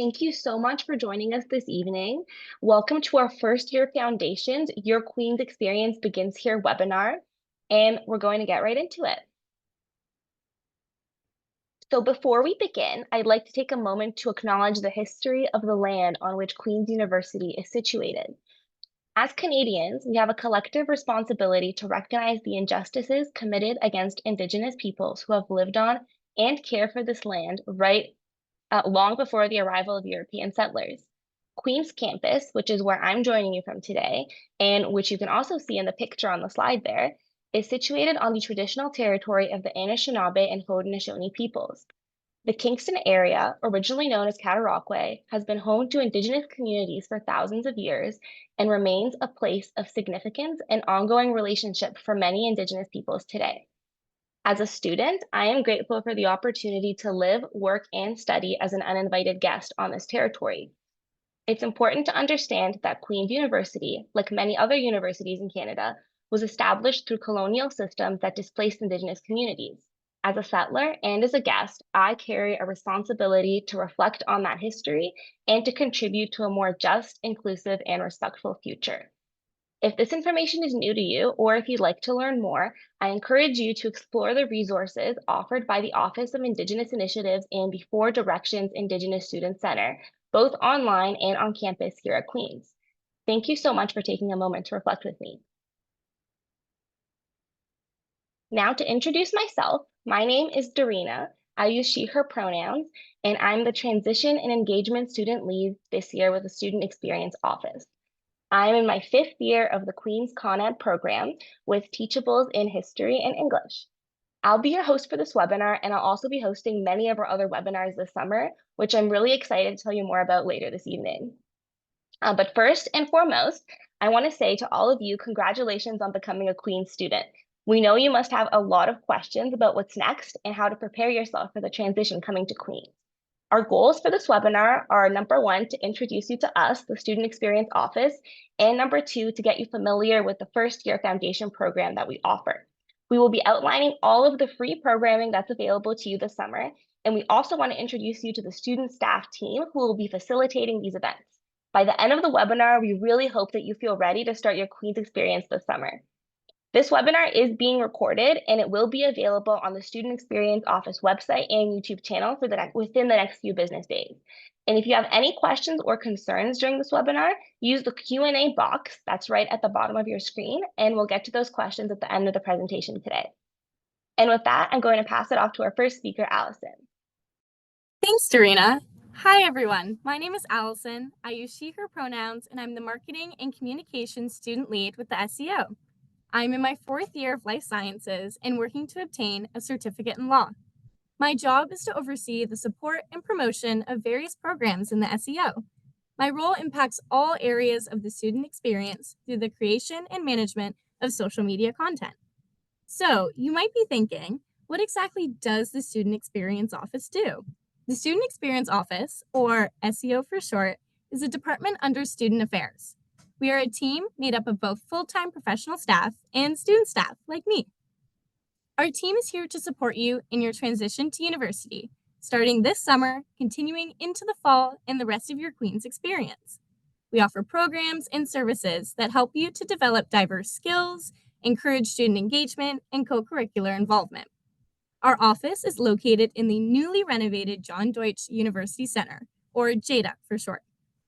Thank you so much for joining us this evening. Welcome to our first year Foundations, Your Queen's Experience Begins Here webinar, and we're going to get right into it. So before we begin, I'd like to take a moment to acknowledge the history of the land on which Queen's University is situated. As Canadians, we have a collective responsibility to recognize the injustices committed against Indigenous peoples who have lived on and care for this land long before the arrival of European settlers. Queen's Campus, which is where I'm joining you from today, and which you can also see in the picture on the slide there, is situated on the traditional territory of the Anishinaabe and Haudenosaunee peoples. The Kingston area, originally known as Cataraqui, has been home to Indigenous communities for thousands of years and remains a place of significance and ongoing relationship for many Indigenous peoples today. As a student, I am grateful for the opportunity to live, work, and study as an uninvited guest on this territory. It's important to understand that Queen's University, like many other universities in Canada, was established through colonial systems that displaced Indigenous communities. As a settler and as a guest, I carry a responsibility to reflect on that history and to contribute to a more just, inclusive, and respectful future. If this information is new to you, or if you'd like to learn more, I encourage you to explore the resources offered by the Office of Indigenous Initiatives and Before Directions Indigenous Student Center, both online and on campus here at Queen's. Thank you so much for taking a moment to reflect with me. Now to introduce myself, my name is Darina. I use she, her pronouns, and I'm the Transition and Engagement Student Lead this year with the Student Experience Office. I'm in my 5th year of the Queen's Con Ed program with Teachables in History and English. I'll be your host for this webinar, and I'll also be hosting many of our other webinars this summer, which I'm really excited to tell you more about later this evening. But first and foremost, I want to say to all of you, congratulations on becoming a Queen's student. We know you must have a lot of questions about what's next and how to prepare yourself for the transition coming to Queen's. Our goals for this webinar are number 1, to introduce you to us, the Student Experience Office, and number 2, to get you familiar with the first year foundation program that we offer. We will be outlining all of the free programming that's available to you this summer, and we also want to introduce you to the student staff team who will be facilitating these events. By the end of the webinar, we really hope that you feel ready to start your Queen's experience this summer. This webinar is being recorded and it will be available on the Student Experience Office website and YouTube channel within the next few business days. And if you have any questions or concerns during this webinar, use the Q&A box that's right at the bottom of your screen, and we'll get to those questions at the end of the presentation today. And with that, I'm going to pass it off to our first speaker, Allison. Thanks, Darina. Hi, everyone. My name is Allison. I use she, her pronouns, and I'm the Marketing and Communications Student Lead with the SEO. I'm in my 4th year of life sciences and working to obtain a certificate in law. My job is to oversee the support and promotion of various programs in the SEO. My role impacts all areas of the student experience through the creation and management of social media content. So you might be thinking, what exactly does the Student Experience Office do? The Student Experience Office, or SEO for short, is a department under Student Affairs. We are a team made up of both full-time professional staff and student staff like me. Our team is here to support you in your transition to university, starting this summer, continuing into the fall and the rest of your Queen's experience. We offer programs and services that help you to develop diverse skills, encourage student engagement, and co-curricular involvement. Our office is located in the newly renovated John Deutsch University Center, or JDUC for short,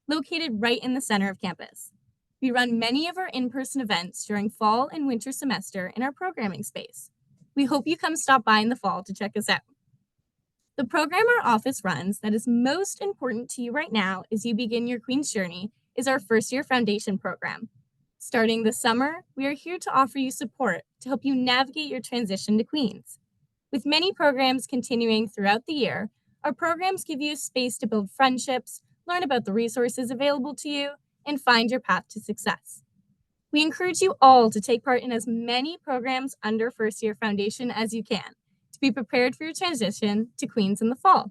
located right in the center of campus. We run many of our in-person events during fall and winter semester in our programming space. We hope you come stop by in the fall to check us out. The program our office runs that is most important to you right now as you begin your Queen's journey is our first year foundation program. Starting this summer, we are here to offer you support to help you navigate your transition to Queen's. With many programs continuing throughout the year, our programs give you a space to build friendships, learn about the resources available to you, and find your path to success. We encourage you all to take part in as many programs under First Year Foundation as you can to be prepared for your transition to Queen's in the fall.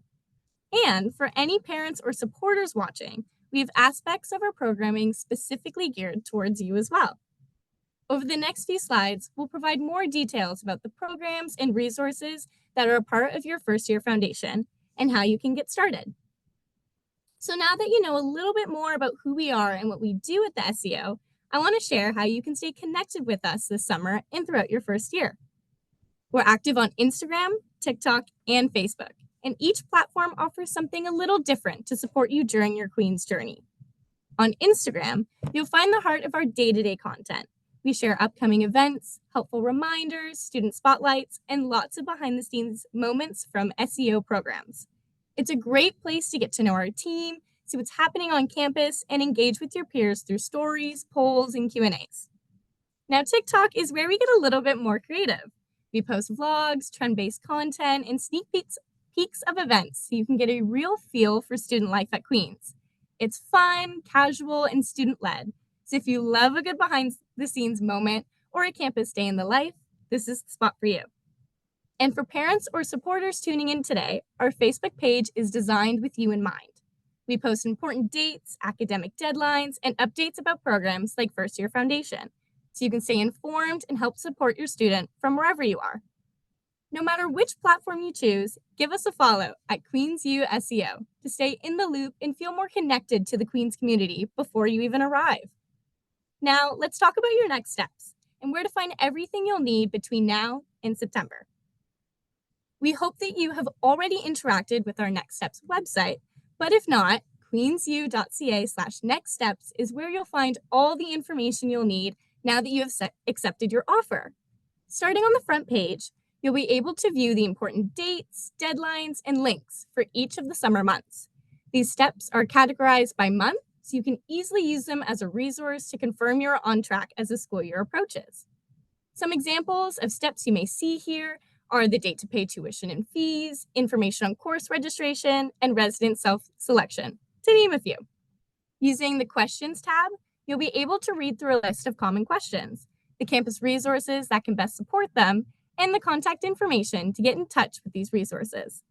And for any parents or supporters watching, we have aspects of our programming specifically geared towards you as well. Over the next few slides, we'll provide more details about the programs and resources that are a part of your First Year Foundation and how you can get started. So now that you know a little bit more about who we are and what we do at the SEO, I want to share how you can stay connected with us this summer and throughout your first year. We're active on Instagram, TikTok, and Facebook, and each platform offers something a little different to support you during your Queen's journey. On Instagram, you'll find the heart of our day-to-day content. We share upcoming events, helpful reminders, student spotlights, and lots of behind-the-scenes moments from SEO programs. It's a great place to get to know our team, see what's happening on campus, and engage with your peers through stories, polls, and Q&As. Now, TikTok is where we get a little bit more creative. We post vlogs, trend-based content, and sneak peeks of events so you can get a real feel for student life at Queen's. It's fun, casual, and student-led. So if you love a good behind-the-scenes moment or a campus day in the life, this is the spot for you. And for parents or supporters tuning in today, our Facebook page is designed with you in mind. We post important dates, academic deadlines, and updates about programs like First Year Foundation, so you can stay informed and help support your student from wherever you are. No matter which platform you choose, give us a follow at Queens U SEO to stay in the loop and feel more connected to the Queens community before you even arrive. Now, let's talk about your next steps and where to find everything you'll need between now and September. We hope that you have already interacted with our Next Steps website, but if not, queensu.ca/next steps is where you'll find all the information you'll need now that you have accepted your offer. Starting on the front page, you'll be able to view the important dates, deadlines, and links for each of the summer months. These steps are categorized by month, so you can easily use them as a resource to confirm you're on track as the school year approaches. Some examples of steps you may see here are the date to pay tuition and fees, information on course registration, and resident self-selection, to name a few. Using the Questions tab, you'll be able to read through a list of common questions, the campus resources that can best support them, and the contact information to get in touch with these resources.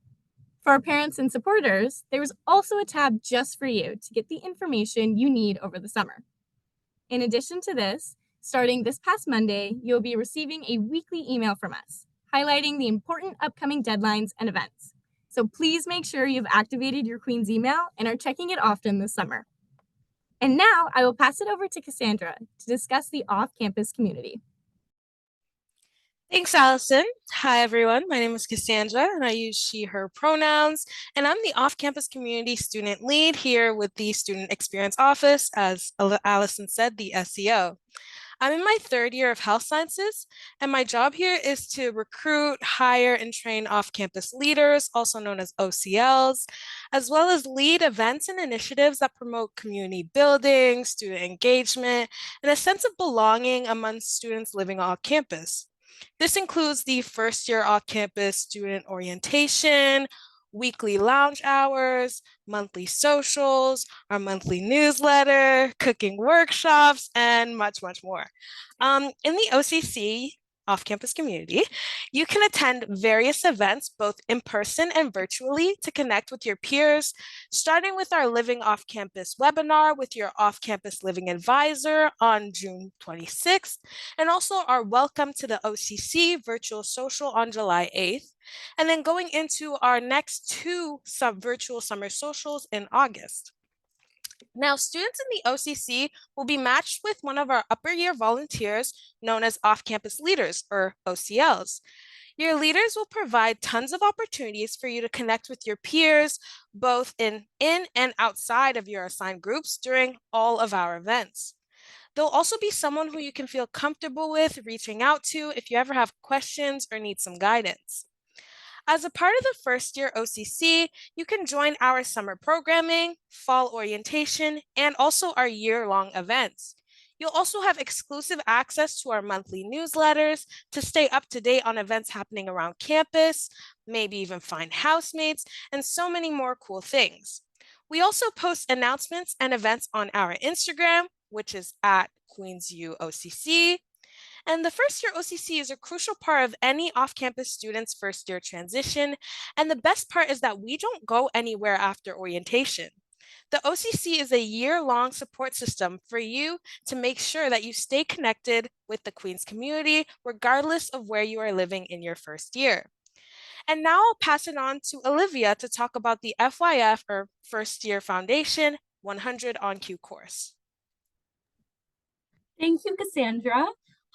For our parents and supporters, there is also a tab just for you to get the information you need over the summer. In addition to this, starting this past Monday, you'll be receiving a weekly email from us, highlighting the important upcoming deadlines and events. So please make sure you've activated your Queen's email and are checking it often this summer. And now I will pass it over to Cassandra to discuss the off-campus community. Thanks, Allison. Hi, everyone. My name is Cassandra, and I use she, her pronouns. And I'm the off-campus community student lead here with the Student Experience Office, as Allison said, the SEO. I'm in my third year of health sciences, and my job here is to recruit, hire, and train off-campus leaders, also known as OCLs, as well as lead events and initiatives that promote community building, student engagement, and a sense of belonging among students living off campus. This includes the first year off-campus student orientation, weekly lounge hours, monthly socials, our monthly newsletter, cooking workshops, and much, much more. In the OCC, off-campus community, you can attend various events both in person and virtually to connect with your peers, starting with our Living Off-Campus webinar with your off-campus living advisor on June 26th, and also our Welcome to the OCC virtual social on July 8th, and then going into our next two virtual summer socials in August. Now, students in the OCC will be matched with one of our upper year volunteers known as off-campus leaders, or OCLs. Your leaders will provide tons of opportunities for you to connect with your peers, both in and outside of your assigned groups during all of our events. There'll also be someone who you can feel comfortable with reaching out to if you ever have questions or need some guidance. As a part of the first year OCC, you can join our summer programming, fall orientation, and also our year-long events. You'll also have exclusive access to our monthly newsletters to stay up to date on events happening around campus, maybe even find housemates, and so many more cool things. We also post announcements and events on our Instagram, which is at QueensUOCC. And the first year OCC is a crucial part of any off-campus student's first year transition. And the best part is that we don't go anywhere after orientation. The OCC is a year-long support system for you to make sure that you stay connected with the Queens community, regardless of where you are living in your first year. And now I'll pass it on to Olivia to talk about the FYF, or First Year Foundation 100 on Q course. Thank you, Cassandra.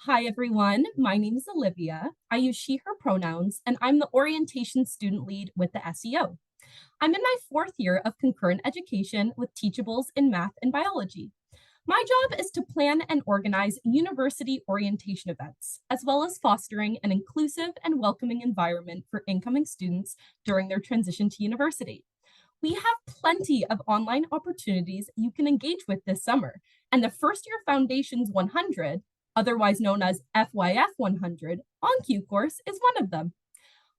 Hi, everyone. My name is Olivia. I use she, her pronouns, and I'm the orientation student lead with the SEO. I'm in my 4th year of concurrent education with teachables in math and biology. My job is to plan and organize university orientation events, as well as fostering an inclusive and welcoming environment for incoming students during their transition to university. We have plenty of online opportunities you can engage with this summer, and the First Year Foundations 100, otherwise known as FYF 100, OnQ course is one of them.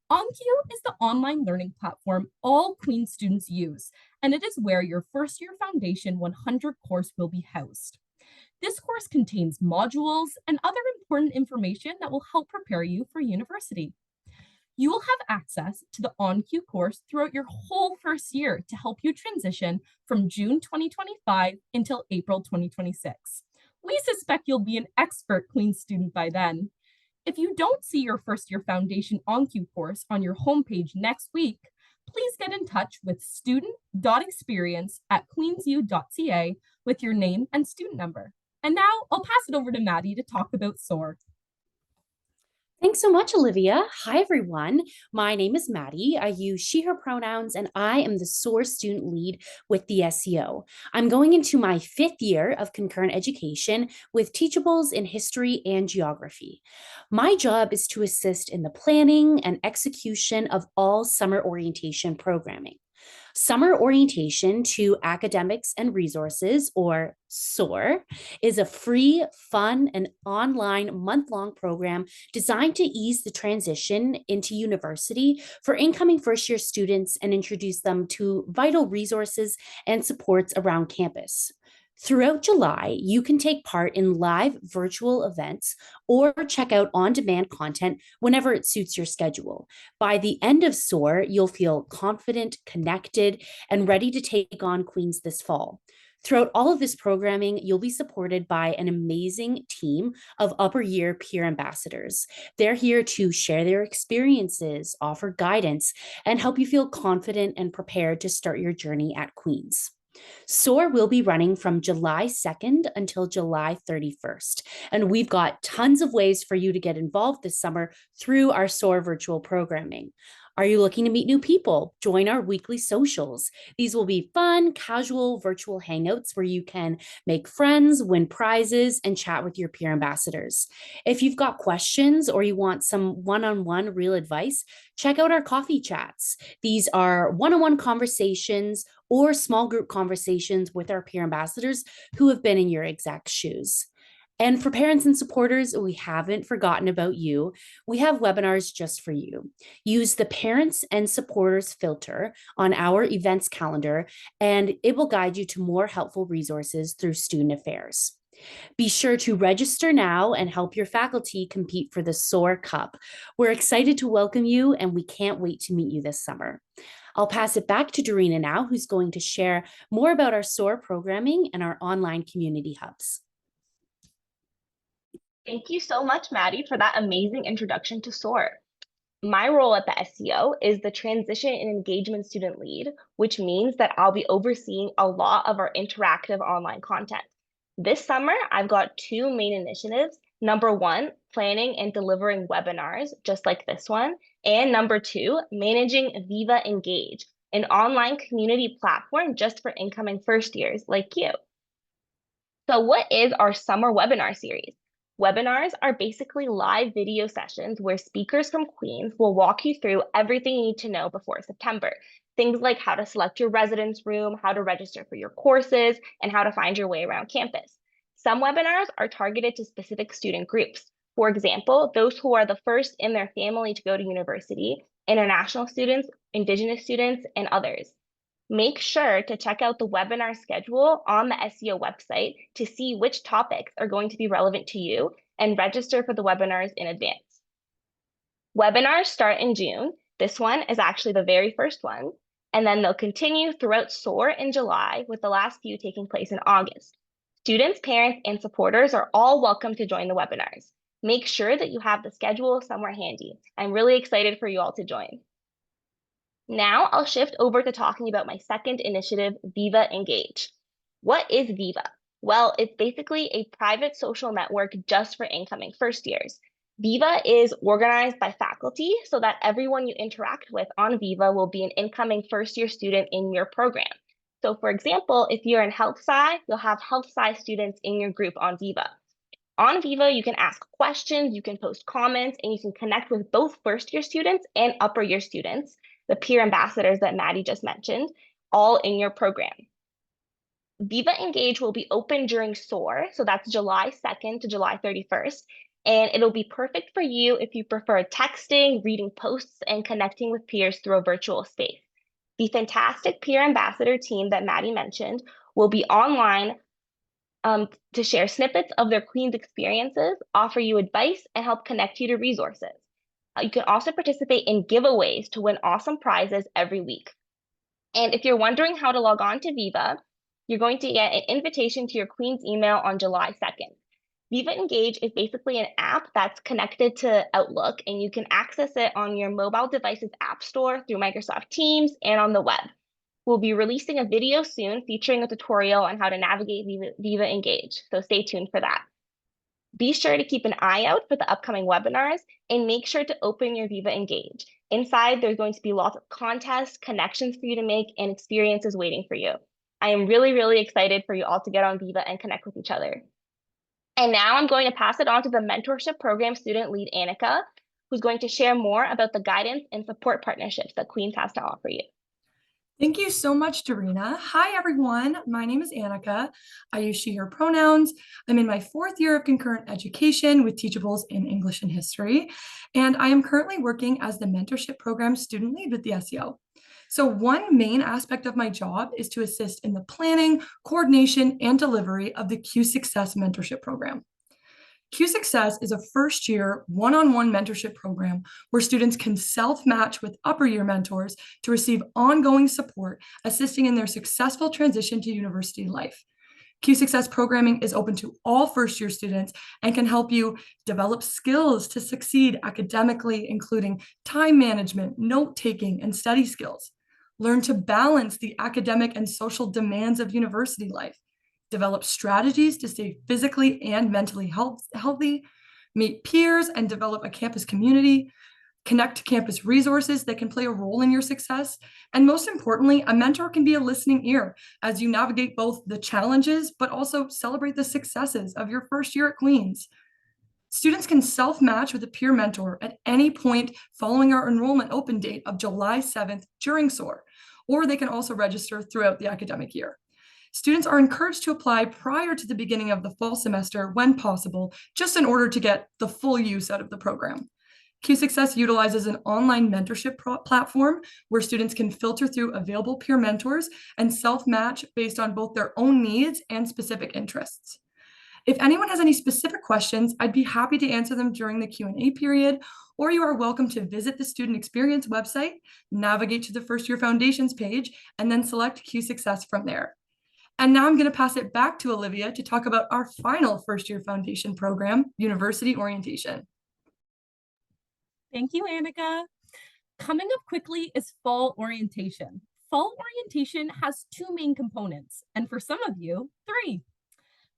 OnQ is the online learning platform all Queen's students use, and it is where your First Year Foundation 100 course will be housed. This course contains modules and other important information that will help prepare you for university. You will have access to the OnQ course throughout your whole first year to help you transition from June 2025 until April 2026. We suspect you'll be an expert Queen's student by then. If you don't see your First Year Foundation OnQ course on your homepage next week, please get in touch with student.experience@queensu.ca with your name and student number. And now I'll pass it over to Maddie to talk about SOAR. Thanks so much, Olivia. Hi, everyone. My name is Maddie. I use she, her pronouns, and I am the SOAR student lead with the SEO. I'm going into my 5th year of concurrent education with teachables in history and geography. My job is to assist in the planning and execution of all summer orientation programming. Summer Orientation to Academics and Resources, or SOAR, is a free, fun, and online month-long program designed to ease the transition into university for incoming first-year students and introduce them to vital resources and supports around campus. Throughout July, you can take part in live virtual events or check out on-demand content whenever it suits your schedule. By the end of SOAR, you'll feel confident, connected, and ready to take on Queens this fall. Throughout all of this programming, you'll be supported by an amazing team of upper year peer ambassadors. They're here to share their experiences, offer guidance, and help you feel confident and prepared to start your journey at Queens. SOAR will be running from July 2nd until July 31st, and we've got tons of ways for you to get involved this summer through our SOAR virtual programming. Are you looking to meet new people? Join our weekly socials. These will be fun, casual virtual hangouts where you can make friends, win prizes, and chat with your peer ambassadors. If you've got questions or you want some one-on-one real advice, check out our coffee chats. These are one-on-one conversations or small group conversations with our peer ambassadors who have been in your exact shoes. And for parents and supporters, we haven't forgotten about you. We have webinars just for you. Use the parents and supporters filter on our events calendar, and it will guide you to more helpful resources through student affairs. Be sure to register now and help your faculty compete for the SOAR Cup. We're excited to welcome you, and we can't wait to meet you this summer. I'll pass it back to Dorina now, who's going to share more about our SOAR programming and our online community hubs. Thank you so much, Maddie, for that amazing introduction to SOAR. My role at the SEO is the Transition and Engagement Student Lead, which means that I'll be overseeing a lot of our interactive online content. This summer, I've got 2 main initiatives. Number 1, planning and delivering webinars, just like this one. And number 2, managing Viva Engage, an online community platform just for incoming first years like you. So what is our summer webinar series? Webinars are basically live video sessions where speakers from Queens will walk you through everything you need to know before September. Things like how to select your residence room, how to register for your courses, and how to find your way around campus. Some webinars are targeted to specific student groups. For example, those who are the first in their family to go to university, international students, Indigenous students, and others. Make sure to check out the webinar schedule on the SEO website to see which topics are going to be relevant to you and register for the webinars in advance. Webinars start in June. This one is actually the very first one, and then they'll continue throughout SOAR in July, with the last few taking place in August. Students, parents, and supporters are all welcome to join the webinars. Make sure that you have the schedule somewhere handy. I'm really excited for you all to join. Now I'll shift over to talking about my second initiative, Viva Engage. What is Viva? Well, it's basically a private social network just for incoming first years. Viva is organized by faculty so that everyone you interact with on Viva will be an incoming first year student in your program. So for example, if you're in Health Sci, you'll have Health Sci students in your group on Viva. On Viva, you can ask questions, you can post comments, and you can connect with both first year students and upper year students, the peer ambassadors that Maddie just mentioned, all in your program. Viva Engage will be open during SOAR, so that's July 2nd to July 31st, and it'll be perfect for you if you prefer texting, reading posts, and connecting with peers through a virtual space. The fantastic peer ambassador team that Maddie mentioned will be online to share snippets of their Queen's experiences, offer you advice, and help connect you to resources. You can also participate in giveaways to win awesome prizes every week. And if you're wondering how to log on to Viva, you're going to get an invitation to your Queen's email on July 2nd. Viva Engage is basically an app that's connected to Outlook, and you can access it on your mobile device's app store through Microsoft Teams and on the web. We'll be releasing a video soon featuring a tutorial on how to navigate Viva Engage, so stay tuned for that. Be sure to keep an eye out for the upcoming webinars and make sure to open your Viva Engage. Inside, there's going to be lots of contests, connections for you to make, and experiences waiting for you. I am really, really excited for you all to get on Viva and connect with each other. And now I'm going to pass it on to the mentorship program student lead, Annika, who's going to share more about the guidance and support partnerships that Queens has to offer you. Thank you so much, Dorina. Hi, everyone. My name is Annika. I use she, her pronouns. I'm in my 4th year of concurrent education with teachables in English and history. And I am currently working as the mentorship program student lead with the SEO. So one main aspect of my job is to assist in the planning, coordination, and delivery of the Q Success mentorship program. Q Success is a first-year one-on-one mentorship program where students can self-match with upper year mentors to receive ongoing support, assisting in their successful transition to university life. Q Success programming is open to all first-year students and can help you develop skills to succeed academically, including time management, note-taking, and study skills. Learn to balance the academic and social demands of university life. Develop strategies to stay physically and mentally healthy, meet peers and develop a campus community, connect to campus resources that can play a role in your success, and most importantly, a mentor can be a listening ear as you navigate both the challenges but also celebrate the successes of your first year at Queens. Students can self-match with a peer mentor at any point following our enrollment open date of July 7th during SOAR, or they can also register throughout the academic year. Students are encouraged to apply prior to the beginning of the fall semester when possible, just in order to get the full use out of the program. Q Success utilizes an online mentorship platform where students can filter through available peer mentors and self-match based on both their own needs and specific interests. If anyone has any specific questions, I'd be happy to answer them during the Q&A period, or you are welcome to visit the Student Experience website, navigate to the First Year Foundations page, and then select Q Success from there. And now I'm going to pass it back to Olivia to talk about our final first year foundation program, University Orientation. Thank you, Annika. Coming up quickly is fall orientation. Fall orientation has 2 main components, and for some of you, 3.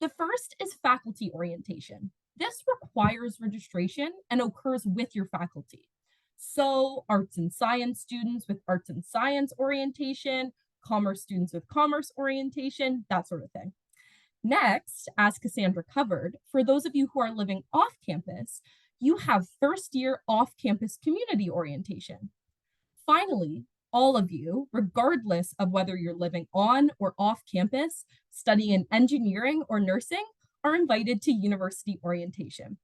The first is faculty orientation. This requires registration and occurs with your faculty. So arts and science students with arts and science orientation, commerce students with commerce orientation, that sort of thing. Next, as Cassandra covered, for those of you who are living off campus, you have first year off-campus community orientation. Finally, all of you, regardless of whether you're living on or off campus, studying in engineering or nursing, are invited to university orientation.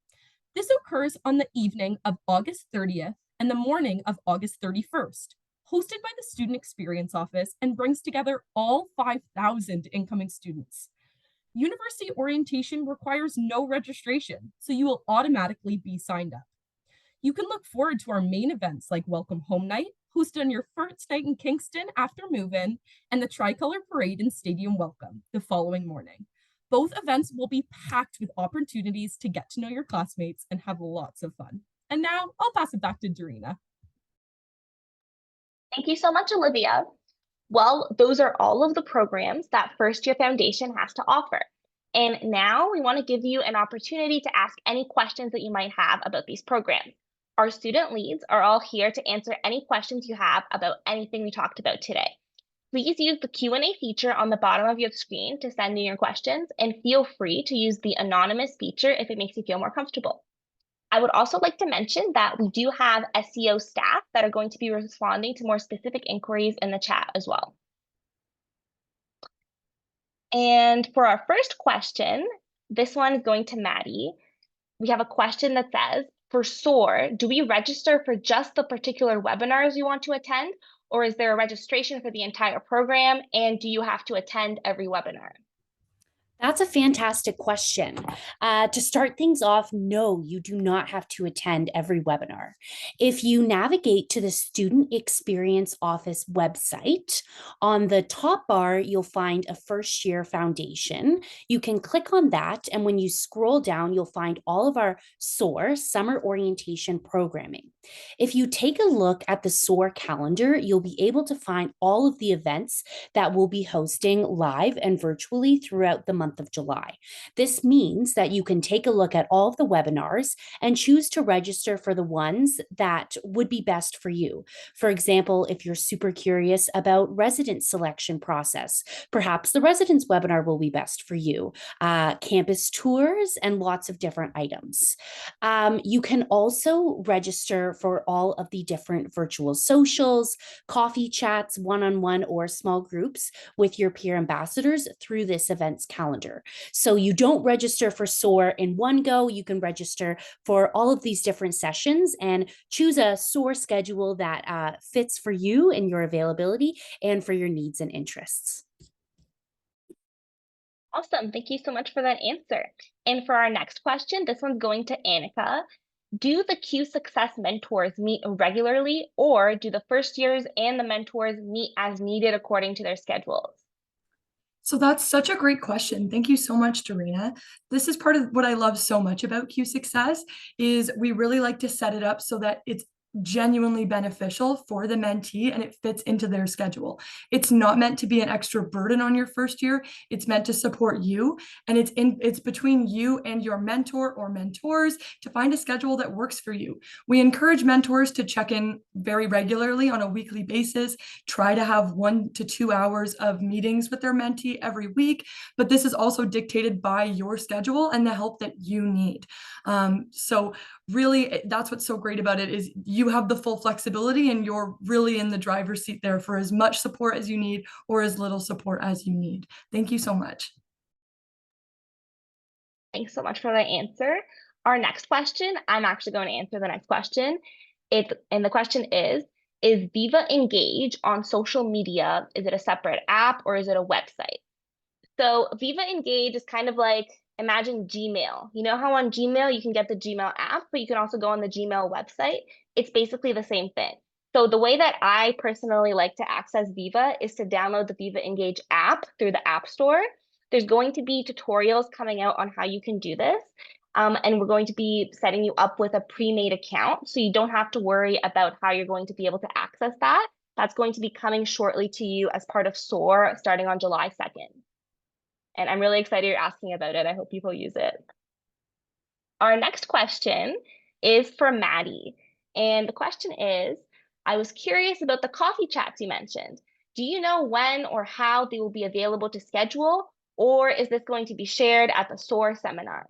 This occurs on the evening of August 30th and the morning of August 31st, hosted by the Student Experience Office, and brings together all 5,000 incoming students. University orientation requires no registration, so you will automatically be signed up. You can look forward to our main events like Welcome Home Night, hosted on your first night in Kingston after move-in, and the Tricolor Parade and Stadium Welcome the following morning. Both events will be packed with opportunities to get to know your classmates and have lots of fun. And now I'll pass it back to Dorina. Thank you so much, Olivia. Well, those are all of the programs that First Year Foundation has to offer. And now we want to give you an opportunity to ask any questions that you might have about these programs. Our student leads are all here to answer any questions you have about anything we talked about today. Please use the Q&A feature on the bottom of your screen to send in your questions, and feel free to use the anonymous feature if it makes you feel more comfortable. I would also like to mention that we do have SEO staff that are going to be responding to more specific inquiries in the chat as well. And for our first question, this one is going to Maddie. We have a question that says, for SOAR, do we register for just the particular webinars you want to attend, or is there a registration for the entire program, and do you have to attend every webinar? That's a fantastic question. To start things off, no, you do not have to attend every webinar. If you navigate to the Student Experience Office website, on the top bar, you'll find a First Year Foundation. You can click on that, and when you scroll down, you'll find all of our SOAR, Summer Orientation Programming. If you take a look at the SOAR calendar, you'll be able to find all of the events that we'll be hosting live and virtually throughout the month of July. This means that you can take a look at all of the webinars and choose to register for the ones that would be best for you. For example, if you're super curious about resident selection process, perhaps the residence webinar will be best for you. Campus tours and lots of different items. You can also register for all of the different virtual socials, coffee chats, one-on-one or small groups with your peer ambassadors through this events calendar. So you don't register for SOAR in one go. You can register for all of these different sessions and choose a SOAR schedule that fits for you and your availability and for your needs and interests. Awesome. Thank you so much for that answer. And for our next question, this one's going to Annika. Do the Q Success mentors meet regularly, or do the first years and the mentors meet as needed according to their schedules? So that's such a great question. Thank you so much, Dorena. This is part of what I love so much about Q Success is we really like to set it up so that it's genuinely beneficial for the mentee and it fits into their schedule. It's not meant to be an extra burden on your first year. It's meant to support you, and it's between you and your mentor or mentors to find a schedule that works for you. We encourage mentors to check in very regularly on a weekly basis, try to have 1 to 2 hours of meetings with their mentee every week, but this is also dictated by your schedule and the help that you need. So really, that's what's so great about it is you have the full flexibility and you're really in the driver's seat there for as much support as you need or as little support as you need. Thank you so much. Thanks so much for that answer. Our next question, I'm actually going to answer the next question. And the question is Viva Engage on social media, is it a separate app or is it a website? So Viva Engage is kind of like, imagine Gmail. You know how on Gmail you can get the Gmail app, but you can also go on the Gmail website? It's basically the same thing. So the way that I personally like to access Viva is to download the Viva Engage app through the App Store. There's going to be tutorials coming out on how you can do this. And we're going to be setting you up with a pre-made account, so you don't have to worry about how you're going to be able to access that. That's going to be coming shortly to you as part of SOAR starting on July 2nd. And I'm really excited you're asking about it. I hope people use it. Our next question is for Maddie. And the question is, I was curious about the coffee chats you mentioned. Do you know when or how they will be available to schedule? Or is this going to be shared at the SOAR seminar?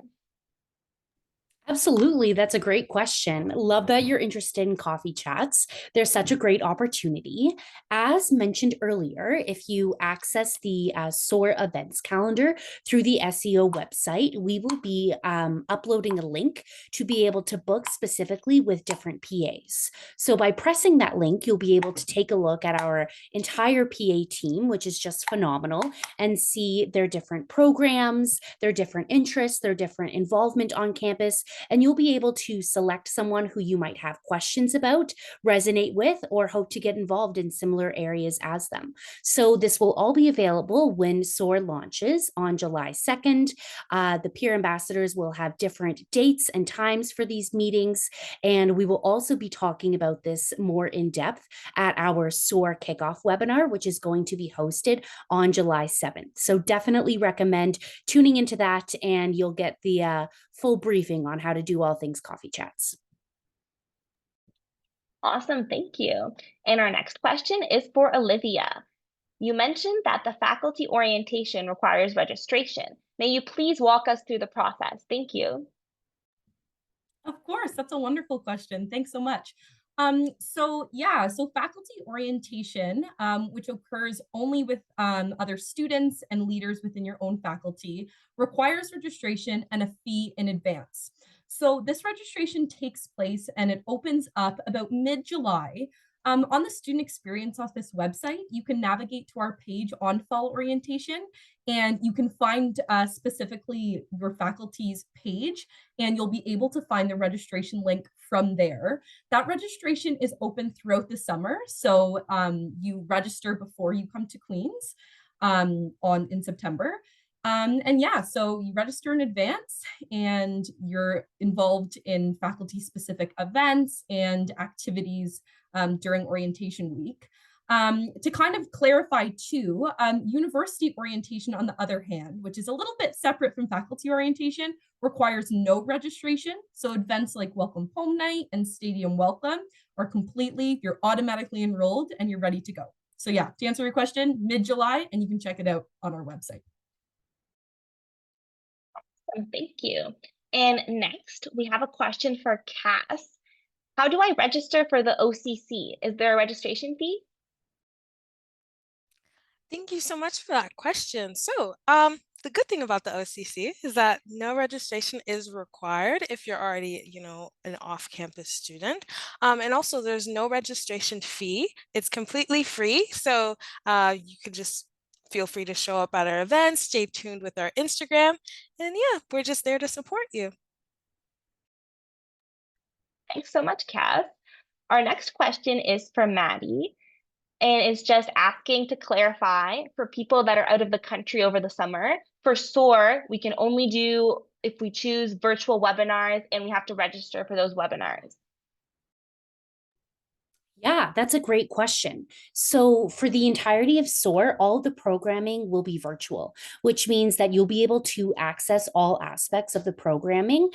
Absolutely. That's a great question. Love that you're interested in coffee chats. They're such a great opportunity. As mentioned earlier, if you access the SOAR events calendar through the SEO website, we will be uploading a link to be able to book specifically with different PAs. So by pressing that link, you'll be able to take a look at our entire PA team, which is just phenomenal, and see their different programs, their different interests, their different involvement on campus, and you'll be able to select someone who you might have questions about, resonate with, or hope to get involved in similar areas as them. So this will all be available when SOAR launches on July 2nd. The peer ambassadors will have different dates and times for these meetings, and we will also be talking about this more in depth at our SOAR kickoff webinar, which is going to be hosted on July 7th. So definitely recommend tuning into that, and you'll get the full briefing on how to do all things coffee chats. Awesome, thank you. And our next question is for Olivia. You mentioned that the faculty orientation requires registration. May you please walk us through the process? Thank you. Of course, that's a wonderful question. Thanks so much. So faculty orientation, which occurs only with other students and leaders within your own faculty, requires registration and a fee in advance. So this registration takes place and it opens up about mid-July. On the Student Experience Office website, you can navigate to our page on fall orientation, and you can find specifically your faculty's page, and you'll be able to find the registration link from there. That registration is open throughout the summer, so you register before you come to Queen's in September. So you register in advance and you're involved in faculty specific events and activities during orientation week. To kind of clarify too, university orientation, on the other hand, which is a little bit separate from faculty orientation, requires no registration. So events like Welcome Home Night and Stadium Welcome are you're automatically enrolled and you're ready to go. So yeah, to answer your question, mid-July, and you can check it out on our website. Thank you. And next, we have a question for Cass. How do I register for the OCC? Is there a registration fee? Thank you so much for that question. So, the good thing about the OCC is that no registration is required if you're already, an off-campus student. And also there's no registration fee. It's completely free. So you can just feel free to show up at our events, stay tuned with our Instagram, and yeah, we're just there to support you. Thanks so much, Cass. Our next question is for Maddie, and it's just asking to clarify for people that are out of the country over the summer. For SOAR, we can only do if we choose virtual webinars, and we have to register for those webinars. Yeah, that's a great question. So for the entirety of SOAR, all the programming will be virtual, which means that you'll be able to access all aspects of the programming,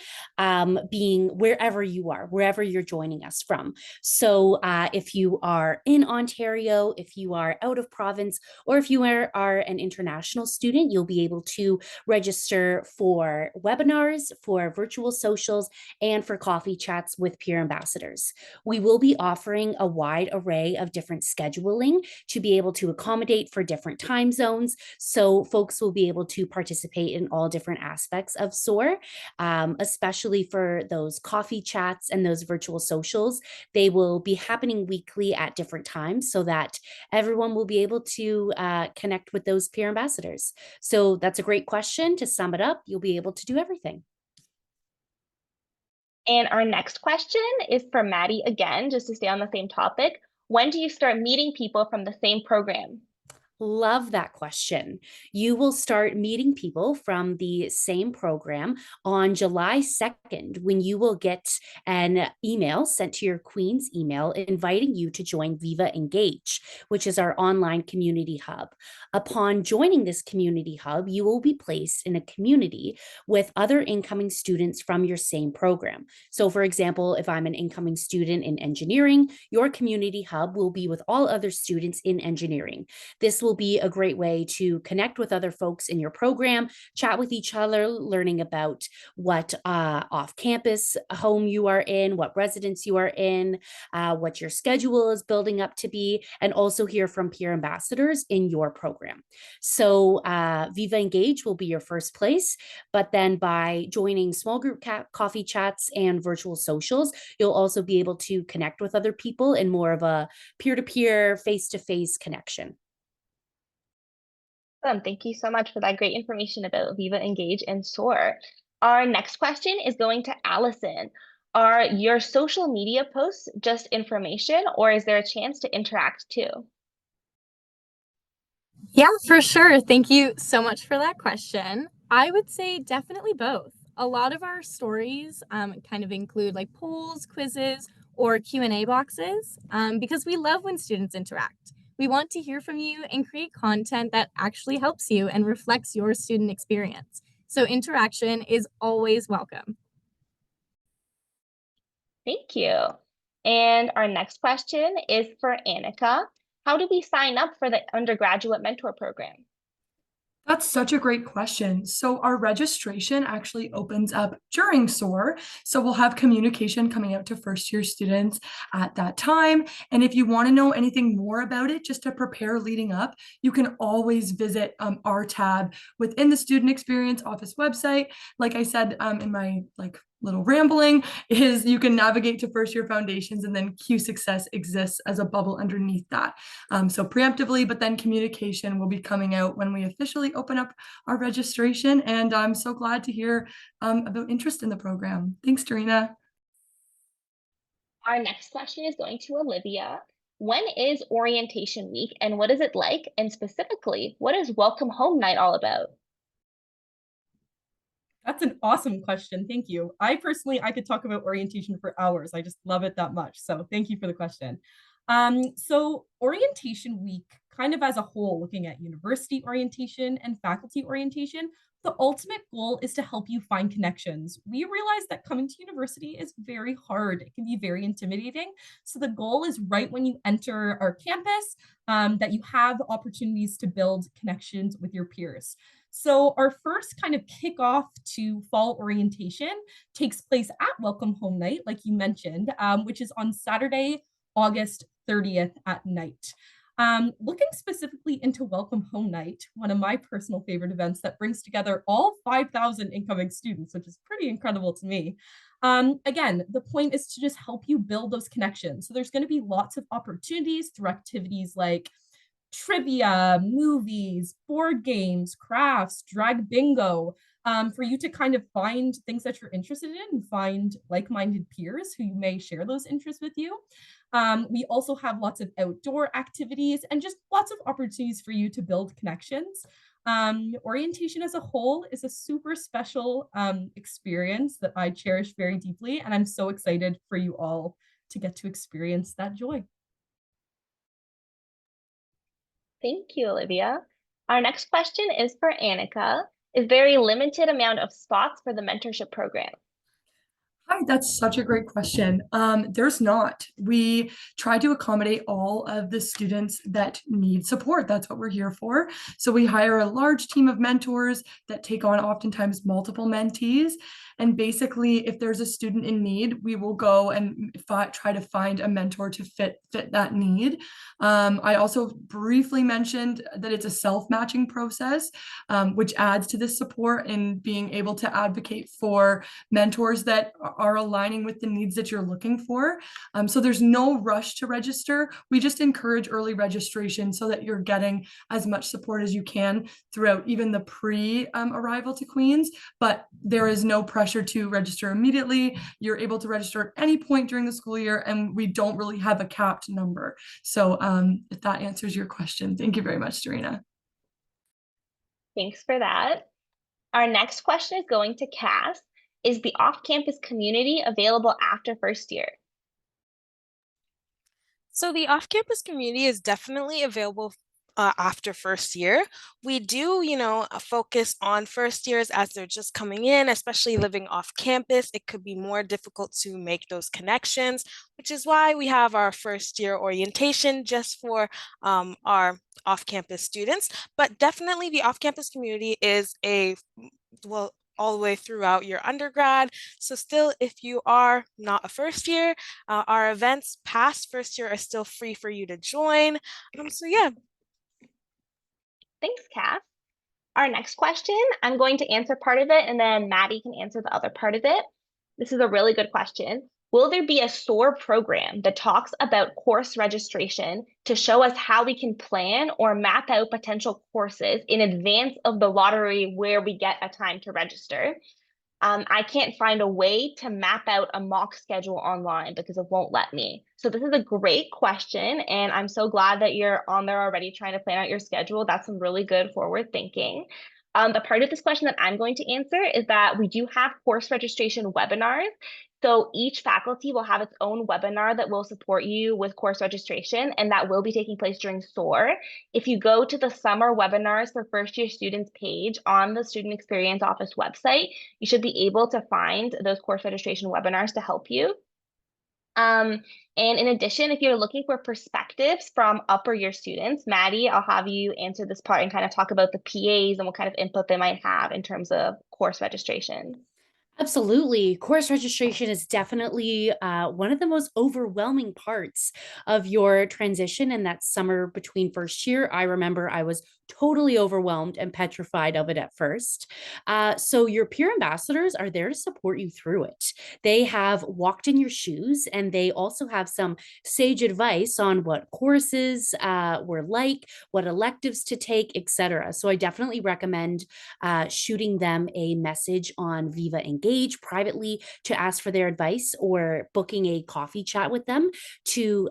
being wherever you are, wherever you're joining us from. So if you are in Ontario, if you are out of province, or if you are an international student, you'll be able to register for webinars, for virtual socials, and for coffee chats with peer ambassadors. We will be offering a wide array of different scheduling to be able to accommodate for different time zones. So folks will be able to participate in all different aspects of SOAR, especially for those coffee chats and those virtual socials. They will be happening weekly at different times so that everyone will be able to connect with those peer ambassadors. So that's a great question. To sum it up, you'll be able to do everything. And our next question is for Maddie again, just to stay on the same topic. When do you start meeting people from the same program? Love that question. You will start meeting people from the same program on July 2nd, when you will get an email sent to your Queen's email inviting you to join Viva Engage, which is our online community hub. Upon joining this community hub, you will be placed in a community with other incoming students from your same program. So for example, if I'm an incoming student in engineering, your community hub will be with all other students in engineering. This will be a great way to connect with other folks in your program, chat with each other, learning about what off-campus home you are in, what residence you are in, what your schedule is building up to be, and also hear from peer ambassadors in your program. So Viva Engage will be your first place, but then by joining small group coffee chats and virtual socials, you'll also be able to connect with other people in more of a peer-to-peer, face-to-face connection. Awesome. Thank you so much for that great information about Viva Engage and SOAR. Our next question is going to Allison. Are your social media posts just information, or is there a chance to interact too? Yeah, for sure. Thank you so much for that question. I would say definitely both. A lot of our stories kind of include like polls, quizzes, or Q&A boxes because we love when students interact. We want to hear from you and create content that actually helps you and reflects your student experience. So interaction is always welcome. Thank you. And our next question is for Annika. How do we sign up for the undergraduate mentor program? That's such a great question. So our registration actually opens up during SOAR. So we'll have communication coming out to first year students at that time. And if you want to know anything more about it, just to prepare leading up, you can always visit our tab within the Student Experience Office website. Like I said in my little rambling, is you can navigate to first year foundations, and then Q Success exists as a bubble underneath that. So preemptively, but then communication will be coming out when we officially open up our registration. And I'm so glad to hear about interest in the program. Thanks, Darina. Our next question is going to Olivia. When is orientation week and what is it like? And specifically, what is Welcome Home Night all about? That's an awesome question. Thank you. I could talk about orientation for hours. I just love it that much. So thank you for the question. So orientation week, kind of as a whole, looking at university orientation and faculty orientation, the ultimate goal is to help you find connections. We realize that coming to university is very hard. It can be very intimidating. So the goal is right when you enter our campus, that you have opportunities to build connections with your peers. So our first kind of kickoff to fall orientation takes place at Welcome Home Night, like you mentioned, which is on Saturday, August 30th at night. Looking specifically into Welcome Home Night, one of my personal favorite events that brings together all 5,000 incoming students, which is pretty incredible to me. Again, the point is to just help you build those connections. So there's going to be lots of opportunities through activities like trivia, movies, board games, crafts, drag bingo, for you to kind of find things that you're interested in and find like-minded peers who may share those interests with you. We also have lots of outdoor activities and just lots of opportunities for you to build connections. Orientation as a whole is a super special experience that I cherish very deeply, and I'm so excited for you all to get to experience that joy. Thank you, Olivia. Our next question is for Annika. Is there a limited amount of spots for the mentorship program? Hi, that's such a great question. There's not. We try to accommodate all of the students that need support. That's what we're here for. So we hire a large team of mentors that take on oftentimes multiple mentees. And basically, if there's a student in need, we will go and try to find a mentor to fit that need. I also briefly mentioned that it's a self-matching process, which adds to this support in being able to advocate for mentors that are aligning with the needs that you're looking for. So there's no rush to register. We just encourage early registration so that you're getting as much support as you can throughout even the pre-arrival to Queens, but there is no pressure to register immediately. You're able to register at any point during the school year, and we don't really have a capped number. So if that answers your question, thank you very much, Darina. Thanks for that. Our next question is going to Cass. Is the off-campus community available after first year? So the off-campus community is definitely available after first year. We do, focus on first years as they're just coming in, especially living off campus. It could be more difficult to make those connections, which is why we have our first year orientation just for our off-campus students. But definitely the off-campus community is all the way throughout your undergrad. So still, if you are not a first year, our events past first year are still free for you to join. So yeah. Thanks, Cass. Our next question, I'm going to answer part of it and then Maddie can answer the other part of it. This is a really good question. Will there be a SOAR program that talks about course registration to show us how we can plan or map out potential courses in advance of the lottery where we get a time to register? I can't find a way to map out a mock schedule online because it won't let me. So this is a great question, and I'm so glad that you're on there already trying to plan out your schedule. That's some really good forward thinking. The part of this question that I'm going to answer is that we do have course registration webinars. So each faculty will have its own webinar that will support you with course registration, and that will be taking place during SOAR. If you go to the summer webinars for first year students page on the Student Experience Office website, you should be able to find those course registration webinars to help you. And in addition, if you're looking for perspectives from upper year students, Maddie, I'll have you answer this part and kind of talk about the PAs and what kind of input they might have in terms of course registration. Absolutely. Course registration is definitely one of the most overwhelming parts of your transition in that summer between first year. I remember I was totally overwhelmed and petrified of it at first. So, your peer ambassadors are there to support you through it. They have walked in your shoes and they also have some sage advice on what courses were like, what electives to take, etc. So, I definitely recommend shooting them a message on Viva Engage privately to ask for their advice or booking a coffee chat with them to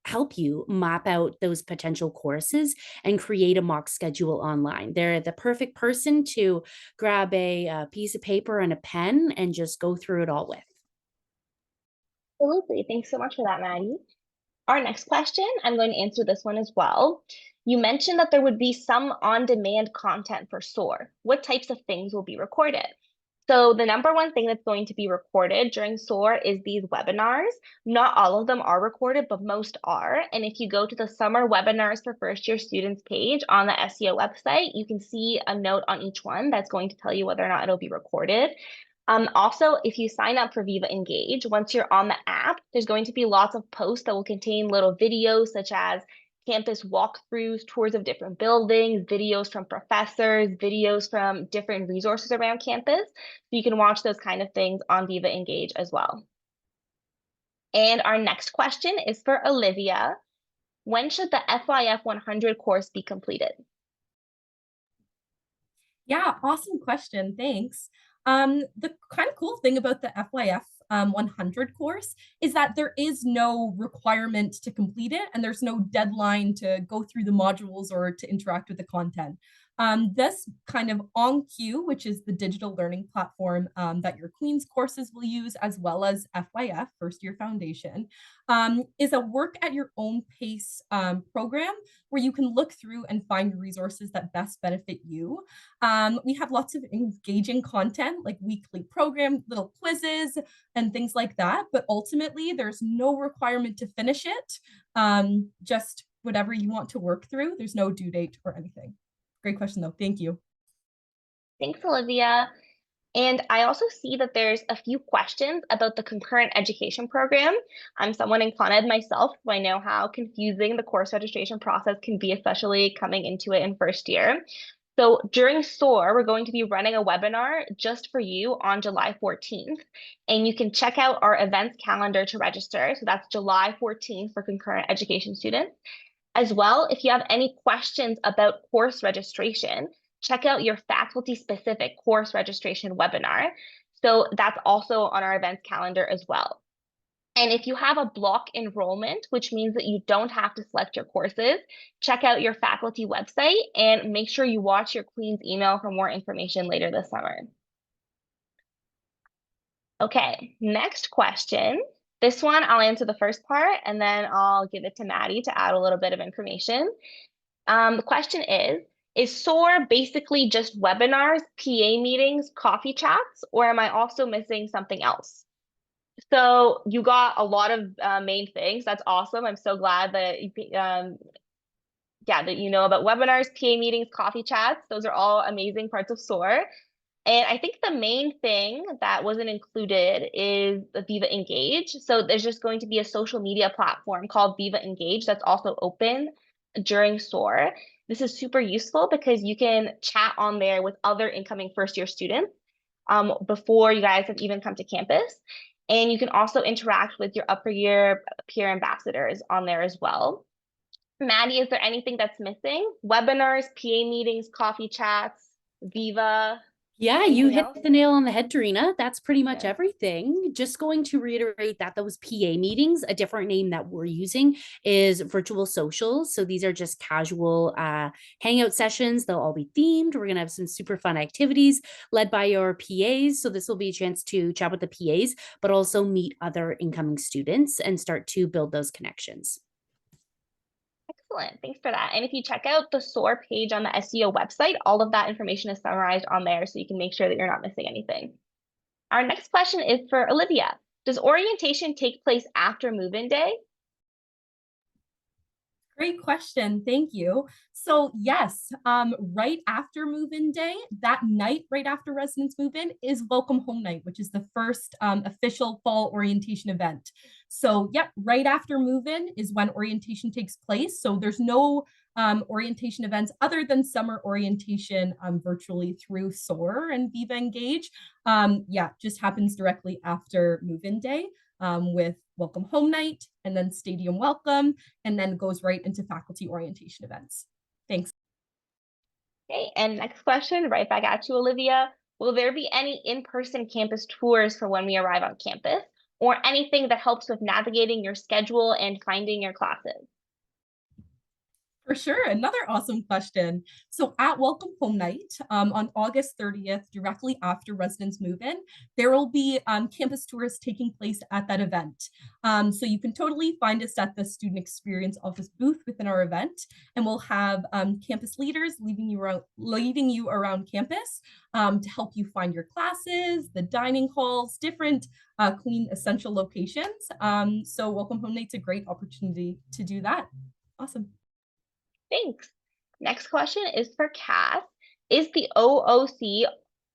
help you map out those potential courses and create a mock schedule online. They're the perfect person to grab a piece of paper and a pen and just go through it all with. Absolutely. Thanks so much for that, Maddie. Our next question, I'm going to answer this one as well. You mentioned that there would be some on-demand content for SOAR. What types of things will be recorded? So the number one thing that's going to be recorded during SOAR is these webinars. Not all of them are recorded, but most are. And if you go to the summer webinars for first year students page on the SEO website, you can see a note on each one that's going to tell you whether or not it'll be recorded. Also, if you sign up for Viva Engage, once you're on the app, there's going to be lots of posts that will contain little videos such as campus walkthroughs, tours of different buildings, videos from professors, videos from different resources around campus. So you can watch those kind of things on Viva Engage as well. And our next question is for Olivia. When should the FYF 100 course be completed? Yeah, awesome question. Thanks. The kind of cool thing about the FYF 100 course is that there is no requirement to complete it and there's no deadline to go through the modules or to interact with the content. This kind of OnQ, which is the digital learning platform that your Queen's courses will use, as well as FYF, First Year Foundation, is a work at your own pace program where you can look through and find resources that best benefit you. We have lots of engaging content like weekly program, little quizzes, and things like that. But ultimately, there's no requirement to finish it. Just whatever you want to work through. There's no due date or anything. Great question, though. Thank you. Thanks, Olivia. And I also see that there's a few questions about the concurrent education program. I'm someone in Con Ed myself, so I know how confusing the course registration process can be, especially coming into it in first year. So during SOAR, we're going to be running a webinar just for you on July 14th. And you can check out our events calendar to register. So that's July 14th for concurrent education students. As well, if you have any questions about course registration, check out your faculty-specific course registration webinar. So that's also on our events calendar as well. And if you have a block enrollment, which means that you don't have to select your courses, check out your faculty website and make sure you watch your Queen's email for more information later this summer. Okay, next question. This one, I'll answer the first part and then I'll give it to Maddie to add a little bit of information. The question is SOAR basically just webinars, PA meetings, coffee chats, or am I also missing something else? So you got a lot of main things. That's awesome. I'm so glad that that you know about webinars, PA meetings, coffee chats. Those are all amazing parts of SOAR. And I think the main thing that wasn't included is the Viva Engage. So there's just going to be a social media platform called Viva Engage that's also open during SOAR. This is super useful because you can chat on there with other incoming first year students before you guys have even come to campus. And you can also interact with your upper year peer ambassadors on there as well. Maddie, is there anything that's missing? Webinars, PA meetings, coffee chats, Viva? Yeah, you Anything hit else? the nail on the head, Dorina. That's pretty much Yeah. everything. Just going to reiterate that those PA meetings, a different name that we're using is virtual socials. So these are just casual hangout sessions. They'll all be themed. We're going to have some super fun activities led by your PAs. So this will be a chance to chat with the PAs, but also meet other incoming students and start to build those connections. Excellent. Thanks for that. And if you check out the SOAR page on the SEO website, all of that information is summarized on there so you can make sure that you're not missing anything. Our next question is for Olivia. Does orientation take place after move-in day? Great question. Thank you. So yes, right after move-in day, that night right after residents move in is welcome home night, which is the first official fall orientation event. So yep, right after move-in is when orientation takes place. So there's no orientation events other than summer orientation virtually through SOAR and Viva Engage. Yeah, just happens directly after move-in day with welcome home night and then stadium welcome, and then goes right into faculty orientation events. Thanks. Okay, and next question, right back at you, Olivia. Will there be any in-person campus tours for when we arrive on campus, or anything that helps with navigating your schedule and finding your classes? For sure. Another awesome question. So at Welcome Home Night on August 30th, directly after residents move in, there will be campus tours taking place at that event. So you can totally find us at the Student Experience Office booth within our event, and we'll have campus leaders leading you around campus to help you find your classes, the dining halls, different clean essential locations. So Welcome Home Night's a great opportunity to do that. Awesome. Thanks. Next question is for Cass. Is the OOC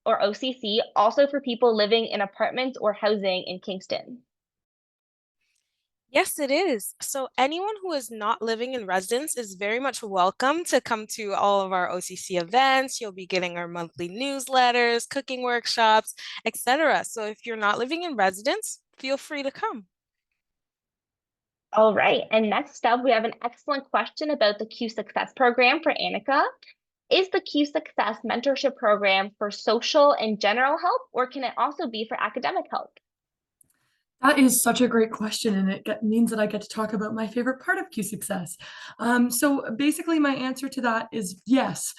or OCC also for people living in apartments or housing in Kingston? Yes, it is. So anyone who is not living in residence is very much welcome to come to all of our OCC events. You'll be getting our monthly newsletters, cooking workshops, etc. So if you're not living in residence, feel free to come. All right, and next up, we have an excellent question about the Q Success program for Annika. Is the Q Success mentorship program for social and general help, or can it also be for academic help? That is such a great question, and it means that I get to talk about my favorite part of Q Success. So basically, my answer to that is yes.